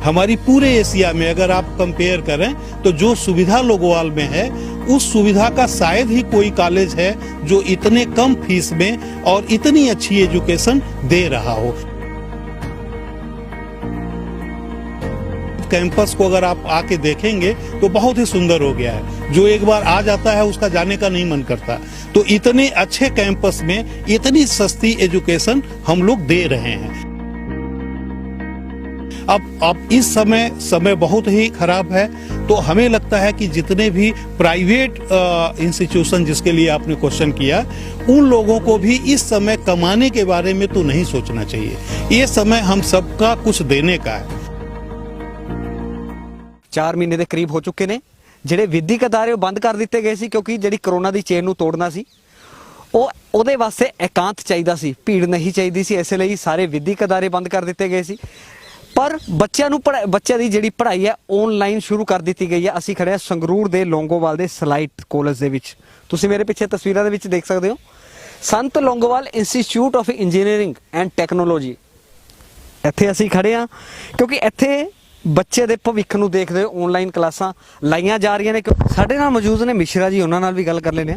हमारी पूरे एशिया में अगर आप कंपेयर करें तो जो सुविधा लोगोवाल में है उस सुविधा का शायद ही कोई कॉलेज है जो इतने कम फीस में और इतनी अच्छी एजुकेशन दे रहा हो। कैंपस को अगर आप आके देखेंगे तो बहुत ही सुंदर हो गया है। जो एक बार आ जाता है उसका जाने का नहीं मन करता। तो इतने अच्छे कैंपस में इतनी सस्ती एजुकेशन हम लोग दे रहे हैं। अब इस समय बहुत ही खराब है। तो हमें लगता है कि जितने भी प्राइवेट इंस्टीट्यूशन जिसके लिए आपने क्वेश्चन किया, उन लोगों को भी इस समय कमाने के बारे में तो नहीं सोचना चाहिए। ये समय हम सबका कुछ देने का है। 4 ਮਹੀਨੇ ਦੇ ਕਰੀਬ ਹੋ ਚੁੱਕੇ ਨੇ। ਜਿਹੜੇ ਵਿਦਿਅਕ ਅਦਾਰੇ ਉਹ ਬੰਦ ਕਰ ਦਿੱਤੇ ਗਏ ਸੀ ਕਿਉਂਕਿ ਜਿਹੜੀ ਕਰੋਨਾ ਦੀ ਚੇਨ ਨੂੰ ਤੋੜਨਾ ਸੀ ਉਹਦੇ ਵਾਸਤੇ ਇਕਾਂਤ ਚਾਹੀਦਾ ਸੀ, ਭੀੜ ਨਹੀਂ ਚਾਹੀਦੀ ਸੀ। ਇਸ ਲਈ ਸਾਰੇ ਵਿਦਿਅਕ ਅਦਾਰੇ ਬੰਦ ਕਰ ਦਿੱਤੇ ਗਏ ਸੀ। ਪਰ ਬੱਚਿਆਂ ਦੀ ਜਿਹੜੀ ਪੜ੍ਹਾਈ ਹੈ ਆਨਲਾਈਨ ਸ਼ੁਰੂ ਕਰ ਦਿੱਤੀ ਗਈ ਹੈ। ਅਸੀਂ ਖੜੇ ਹਾਂ ਸੰਗਰੂਰ ਦੇ ਲੌਂਗੋਵਾਲ ਦੇ ਸਲਾਈਟ ਕਾਲਜ ਦੇ ਵਿੱਚ। ਤੁਸੀਂ ਮੇਰੇ ਪਿੱਛੇ ਤਸਵੀਰਾਂ ਦੇ ਵਿੱਚ ਦੇਖ ਸਕਦੇ ਹੋ ਸੰਤ Longowal institute of engineering and technology. ਇੱਥੇ ਅਸੀਂ ਖੜੇ ਹਾਂ ਕਿਉਂਕਿ ਇੱਥੇ ਬੱਚੇ ਦੇ ਭਵਿੱਖ ਨੂੰ ਦੇਖਦੇ ਹੋਏ ਆਨਲਾਈਨ ਕਲਾਸਾਂ ਲਾਈਆਂ ਜਾ ਰਹੀਆਂ ਨੇ। ਸਾਡੇ ਨਾਲ ਮੌਜੂਦ ਨੇ ਮਿश्रा जी, ਉਹਨਾਂ ਨਾਲ भी ਗੱਲ कर लेने।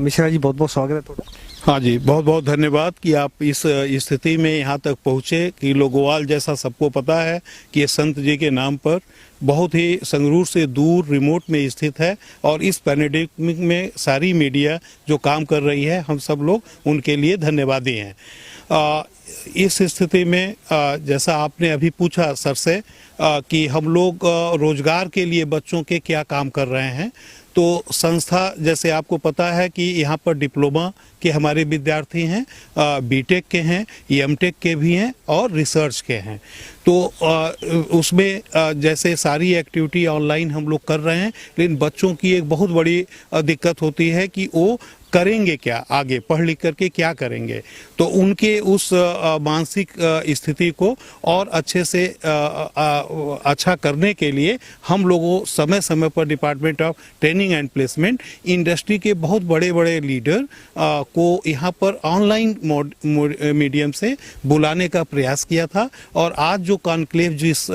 मिश्रा जी बहुत बहुत स्वागत है ਤੁਹਾਡਾ। हाँ जी, बहुत बहुत धन्यवाद कि आप इस स्थिति में यहाँ तक पहुँचे। कि लोंगोवाल जैसा सबको पता है कि ये संत जी के नाम पर बहुत ही संगरूर से दूर रिमोट में स्थित है और इस पैंडेमिक में सारी मीडिया जो काम कर रही है, हम सब लोग उनके लिए धन्यवादी हैं। इस स्थिति में जैसा आपने अभी पूछा सर से कि हम लोग रोजगार के लिए बच्चों के क्या काम कर रहे हैं, तो संस्था जैसे आपको पता है कि यहाँ पर डिप्लोमा के हमारे विद्यार्थी हैं, बीटेक के हैं, एमटेक के भी हैं और रिसर्च के हैं। तो उसमें जैसे सारी एक्टिविटी ऑनलाइन हम लोग कर रहे हैं, लेकिन बच्चों की एक बहुत बड़ी दिक्कत होती है कि वो करेंगे क्या, आगे पढ़ लिख करके क्या करेंगे। तो उनके उस मानसिक स्थिति को और अच्छे से अच्छा करने के लिए हम लोगों समय समय पर department of training and placement industry के बहुत बड़े बड़े लीडर को यहाँ पर ऑनलाइन मीडियम से बुलाने का प्रयास किया था। और आज जो कॉन्क्लेव जिस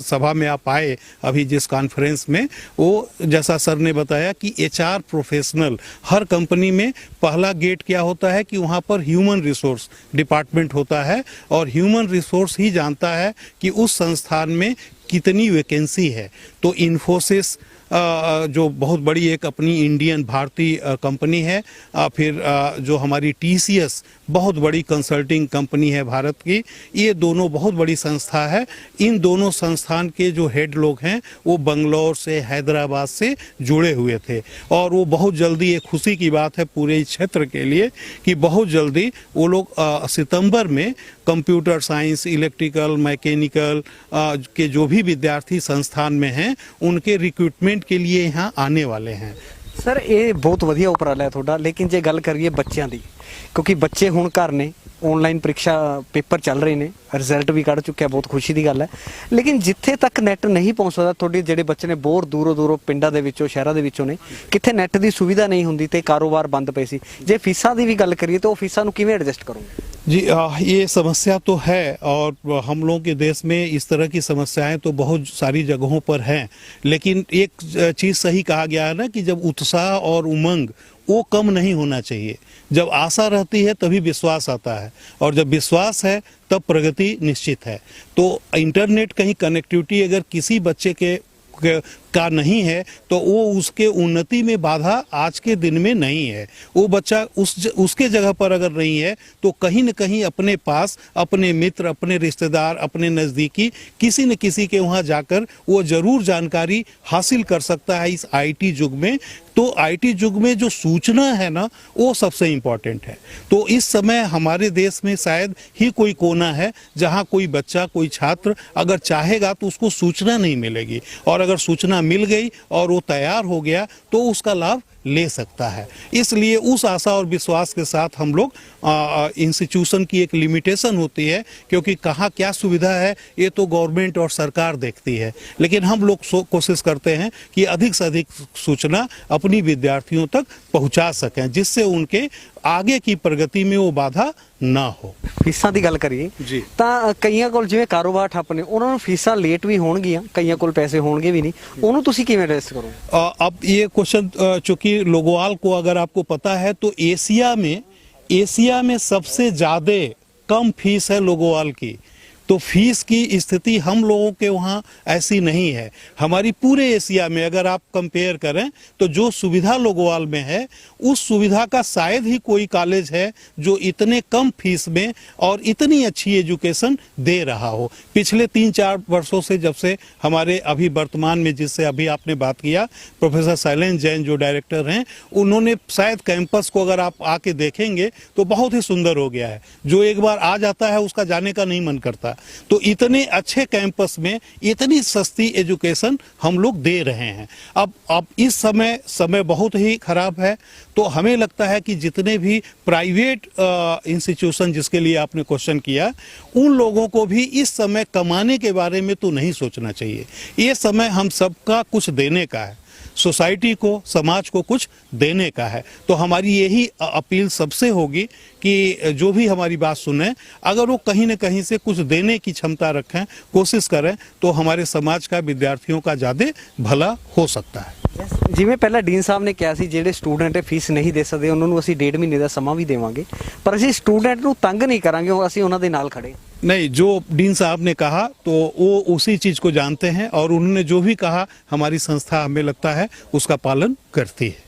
सभा में आप आए अभी जिस कॉन्फ्रेंस में, वो जैसा सर ने बताया कि HR प्रोफेशनल हर कंपनी में पहला गेट क्या होता है कि वहाँ पर ह्यूमन रिसोर्स डिपार्टमेंट होता है और ह्यूमन रिसोर्स ही जानता है कि उस संस्थान में कितनी वैकेंसी है। तो इन्फोसिस जो बहुत बड़ी एक अपनी इंडियन भारतीय कंपनी है, फिर जो हमारी TCS बहुत बड़ी कंसल्टिंग कंपनी है भारत की, ये दोनों बहुत बड़ी संस्था है। इन दोनों संस्थान के जो हेड लोग हैं वो बंगलौर से, हैदराबाद से जुड़े हुए थे। और वो बहुत जल्दी, एक खुशी की बात है पूरे क्षेत्र के लिए कि बहुत जल्दी वो लोग सितंबर में कंप्यूटर साइंस, इलेक्ट्रिकल, मैकेनिकल के जो भी विद्यार्थी संस्थान में हैं उनके रिक्रूटमेंट के लिए यहाँ आने वाले हैं। सर ये बहुत ਵਧੀਆ ਉਪਰਾਲਾ ਹੈ ਤੁਹਾਡਾ। लेकिन ਜੇ ਗੱਲ ਕਰੀਏ ਬੱਚਿਆਂ ਦੀ, ਕਿਉਂਕਿ ਬੱਚੇ ਹੁਣ ਘਰ ਨੇ, ਆਨਲਾਈਨ ਪ੍ਰੀਖਿਆ ਪੇਪਰ ਚੱਲ ਰਹੇ ਨੇ, ਰਿਜ਼ਲਟ ਵੀ ਕੱਢ ਚੁੱਕਿਆ, ਬਹੁਤ ਖੁਸ਼ੀ ਦੀ ਗੱਲ ਹੈ। ਲੇਕਿਨ ਜਿੱਥੇ ਤੱਕ ਨੈਟ ਨਹੀਂ ਪਹੁੰਚ ਸਕਦਾ, ਤੁਹਾਡੇ ਜਿਹੜੇ ਬੱਚੇ ਨੇ ਬਹੁਤ ਦੂਰੋਂ ਪਿੰਡਾਂ ਦੇ ਵਿੱਚੋਂ, ਸ਼ਹਿਰਾਂ ਦੇ ਵਿੱਚੋਂ ਨੇ, ਕਿੱਥੇ ਨੈਟ ਦੀ ਸੁਵਿਧਾ ਨਹੀਂ ਹੁੰਦੀ ਤੇ ਕਾਰੋਬਾਰ ਬੰਦ ਪਏ ਸੀ। ਜੇ ਫੀਸਾਂ ਦੀ ਵੀ ਗੱਲ ਕਰੀਏ ਤਾਂ ਉਹ ਫੀਸਾਂ ਨੂੰ ਕਿਵੇਂ ਐਡਜਸਟ ਕਰੋਗੇ? जी ये समस्या तो है और हम लोगों के देश में इस तरह की समस्याएं तो बहुत सारी जगहों पर हैं। लेकिन एक चीज़ सही कहा गया है ना कि जब उत्साह और उमंग वो कम नहीं होना चाहिए। जब आशा रहती है तभी विश्वास आता है और जब विश्वास है तब प्रगति निश्चित है। तो इंटरनेट कहीं कनेक्टिविटी अगर किसी बच्चे का नहीं है तो वो उसके उन्नति में बाधा आज के दिन में नहीं है। वो बच्चा उसके जगह पर अगर नहीं है तो कहीं न कहीं अपने पास अपने मित्र, अपने रिश्तेदार, अपने नज़दीकी किसी न किसी के वहाँ जाकर वो ज़रूर जानकारी हासिल कर सकता है इस IT युग में। तो IT युग में जो सूचना है ना वो सबसे इम्पोर्टेंट है। तो इस समय हमारे देश में शायद ही कोई कोना है जहाँ कोई बच्चा, कोई छात्र अगर चाहेगा तो उसको सूचना नहीं मिलेगी, और अगर सूचना मिल गई और वो तैयार हो गया तो उसका लाभ ले सकता है। इसलिए उस आशा और विश्वास के साथ हम लोग इंस्टीट्यूशन की एक लिमिटेशन होती है, क्योंकि कहाँ क्या सुविधा है ये तो गवर्नमेंट और सरकार देखती है, लेकिन हम लोग कोशिश करते हैं कि अधिक से अधिक सूचना अपनी विद्यार्थियों तक पहुंचा सकें, जिससे उनके आगे की प्रगति में वो बाधा ना हो। ਫੀਸਾਂ ਦੀ ਗੱਲ ਕਰੀਏ ਜੀ। ਤਾਂ ਕਈਆਂ ਕੋਲ ਜਿਵੇਂ ਕਾਰੋਬਾਰ ਠੱਪ ਨੇ ਉਹਨਾਂ ਨੂੰ ਫੀਸਾਂ ਲੇਟ ਵੀ ਹੋਣਗੀਆਂ, ਕਈਆਂ ਕੋਲ ਪੈਸੇ ਹੋਣਗੇ ਵੀ ਨਹੀਂ, ਉਹਨੂੰ ਤੁਸੀਂ ਕਿਵੇਂ ਐਡਰੈਸ ਕਰੋਗੇ? अब ये क्वेश्चन चूंकि लोगोवाल को अगर आपको पता है तो एशिया में सबसे ज्यादा कम फीस है लोगोवाल की। तो फीस की स्थिति हम लोगों के वहाँ ऐसी नहीं है। हमारी पूरे एशिया में अगर आप कंपेयर करें तो जो सुविधा लोगोवाल में है उस सुविधा का शायद ही कोई कॉलेज है जो इतने कम फीस में और इतनी अच्छी एजुकेशन दे रहा हो। पिछले 3-4 वर्षों से जब से हमारे अभी वर्तमान में जिससे अभी आपने बात किया प्रोफेसर शैलेंद्र जैन जो डायरेक्टर हैं, उन्होंने शायद कैंपस को अगर आप आके देखेंगे तो बहुत ही सुंदर हो गया है। जो एक बार आ जाता है उसका जाने का नहीं मन करता। तो इतने अच्छे कैंपस में इतनी सस्ती एजुकेशन हम लोग दे रहे हैं। अब इस समय बहुत ही खराब है। तो हमें लगता है कि जितने भी प्राइवेट इंस्टीट्यूशन जिसके लिए आपने क्वेश्चन किया, उन लोगों को भी इस समय कमाने के बारे में तो नहीं सोचना चाहिए। ये समय हम सबका कुछ देने का है, सोसाइटी को, समाज को कुछ देने का है। तो हमारी यही अपील सबसे होगी कि जो भी हमारी बात सुने, अगर वो कहीं न कहीं से कुछ देने की क्षमता रखें, कोशिश करें, तो हमारे समाज का, विद्यार्थियों का ज़्यादा भला हो सकता है। ਜਿਵੇਂ ਪਹਿਲਾਂ ਡੀਨ ਸਾਹਿਬ ਨੇ ਕਿਹਾ ਸੀ ਜਿਹੜੇ ਸਟੂਡੈਂਟ ਫੀਸ ਨਹੀਂ ਦੇ ਸਕਦੇ ਉਹਨਾਂ ਨੂੰ ਅਸੀਂ 1.5 ਮਹੀਨੇ ਦਾ ਸਮਾਂ ਵੀ ਦੇਵਾਂਗੇ, ਪਰ ਅਸੀਂ ਸਟੂਡੈਂਟ ਨੂੰ ਤੰਗ ਨਹੀਂ ਕਰਾਂਗੇ, ਅਸੀਂ ਉਹਨਾਂ ਦੇ ਨਾਲ ਖੜੇ। नहीं, जो डीन साहब ने कहा तो वो उसी चीज को जानते हैं और उन्होंने जो भी कहा हमारी संस्था हमें लगता है उसका पालन करती है।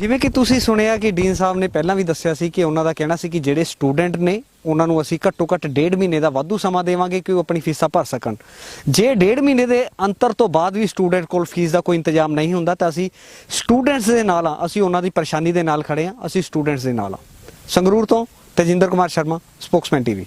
ਜਿਵੇਂ ਕਿ ਤੁਸੀਂ ਸੁਣਿਆ ਕਿ ਡੀਨ ਸਾਹਿਬ ਨੇ ਪਹਿਲਾਂ ਵੀ ਦੱਸਿਆ ਸੀ ਕਿ ਉਹਨਾਂ ਦਾ ਕਹਿਣਾ ਸੀ ਕਿ ਜਿਹੜੇ ਸਟੂਡੈਂਟ ਨੇ ਉਹਨਾਂ ਨੂੰ ਅਸੀਂ ਘੱਟੋ ਘੱਟ 1.5 ਮਹੀਨੇ ਦਾ ਵਾਧੂ ਸਮਾਂ ਦੇਵਾਂਗੇ ਕਿ ਉਹ ਆਪਣੀ ਫੀਸਾਂ ਭਰ ਸਕਣ। ਜੇ 1.5 ਮਹੀਨੇ ਦੇ ਅੰਤਰ ਤੋਂ ਬਾਅਦ ਵੀ ਸਟੂਡੈਂਟ ਕੋਲ ਫੀਸ ਦਾ ਕੋਈ ਇੰਤਜ਼ਾਮ ਨਹੀਂ ਹੁੰਦਾ ਤਾਂ ਅਸੀਂ ਸਟੂਡੈਂਟਸ ਦੇ ਨਾਲ ਆ, ਅਸੀਂ ਉਹਨਾਂ ਦੀ ਪਰੇਸ਼ਾਨੀ ਦੇ ਨਾਲ ਖੜੇ ਆ, ਅਸੀਂ ਸਟੂਡੈਂਟਸ ਦੇ ਨਾਲ ਆ। ਸੰਗਰੂਰ ਤੋਂ ਤੇਜਿੰਦਰ ਕੁਮਾਰ ਸ਼ਰਮਾ, ਸਪੋਕਸਮੈਨ ਟੀਵੀ।